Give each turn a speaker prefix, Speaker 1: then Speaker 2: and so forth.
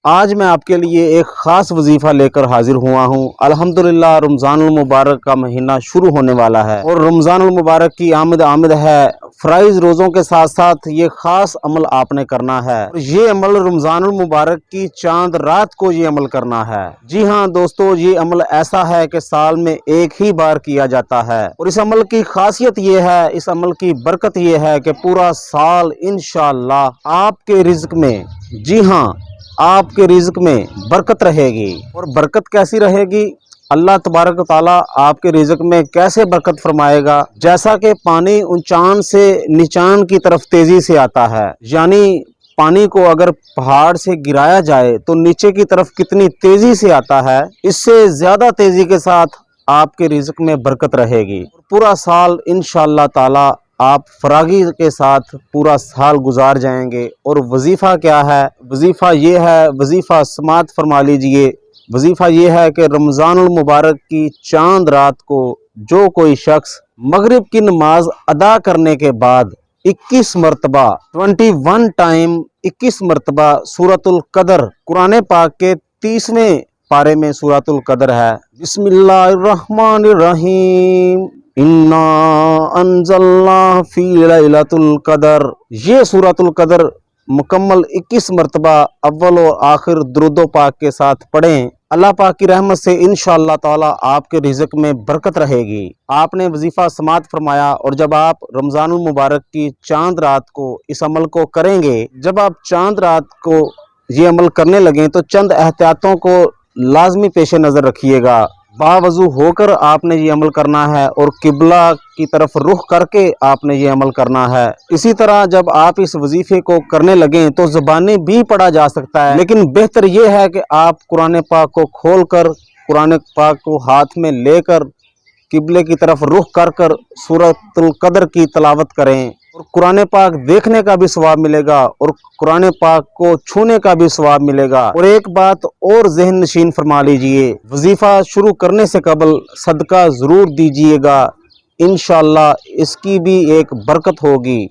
Speaker 1: آج میں آپ کے لیے ایک خاص وظیفہ لے کر حاضر ہوا ہوں۔ الحمدللہ رمضان المبارک کا مہینہ شروع ہونے والا ہے اور رمضان المبارک کی آمد ہے۔ فرائض روزوں کے ساتھ ساتھ یہ خاص عمل آپ نے کرنا ہے اور یہ عمل رمضان المبارک کی چاند رات کو یہ عمل کرنا ہے۔ جی ہاں دوستو، یہ عمل ایسا ہے کہ سال میں ایک ہی بار کیا جاتا ہے اور اس عمل کی خاصیت یہ ہے، اس عمل کی برکت یہ ہے کہ پورا سال انشاءاللہ آپ کے رزق میں، جی ہاں آپ کے رزق میں برکت رہے گی۔ اور برکت کیسی رہے گی؟ اللہ تبارک و تعالیٰ آپ کے رزق میں کیسے برکت فرمائے گا؟ جیسا کہ پانی اونچان سے نیچان کی طرف تیزی سے آتا ہے، یعنی پانی کو اگر پہاڑ سے گرایا جائے تو نیچے کی طرف کتنی تیزی سے آتا ہے، اس سے زیادہ تیزی کے ساتھ آپ کے رزق میں برکت رہے گی۔ پورا سال انشاءاللہ تعالیٰ آپ فراغی کے ساتھ پورا سال گزار جائیں گے۔ اور وظیفہ کیا ہے؟ وظیفہ یہ ہے، وظیفہ سماعت فرما لیجئے۔ وظیفہ یہ ہے کہ رمضان المبارک کی چاند رات کو جو کوئی شخص مغرب کی نماز ادا کرنے کے بعد 21 مرتبہ 21 ٹائم 21 مرتبہ سورۃ القدر، قرآن پاک کے 30ویں پارے میں سورۃ القدر ہے، بسم اللہ الرحمن الرحیم انا انزلنا فی لیلۃ القدر، یہ سورۃ القدر مکمل 21 مرتبہ اول و آخر درود و پاک کے ساتھ پڑھیں۔ اللہ پاک کی رحمت سے انشاءاللہ تعالی آپ کے رزق میں برکت رہے گی۔ آپ نے وظیفہ سماعت فرمایا اور جب آپ رمضان المبارک کی چاند رات کو اس عمل کو کریں گے، جب آپ چاند رات کو یہ عمل کرنے لگیں تو چند احتیاطوں کو لازمی پیش نظر رکھیے گا۔ باوضو ہو کر آپ نے یہ عمل کرنا ہے اور قبلہ کی طرف رخ کر کے آپ نے یہ عمل کرنا ہے۔ اسی طرح جب آپ اس وظیفے کو کرنے لگیں تو زبانی بھی پڑھا جا سکتا ہے، لیکن بہتر یہ ہے کہ آپ قرآن پاک کو کھول کر، قرآن پاک کو ہاتھ میں لے کر، قبلے کی طرف رخ کر کر سورۃ القدر کی تلاوت کریں، اور قرآن پاک دیکھنے کا بھی ثواب ملے گا اور قرآن پاک کو چھونے کا بھی ثواب ملے گا۔ اور ایک بات اور ذہن نشین فرما لیجئے، وظیفہ شروع کرنے سے قبل صدقہ ضرور دیجئے گا، انشاءاللہ اس کی بھی ایک برکت ہوگی۔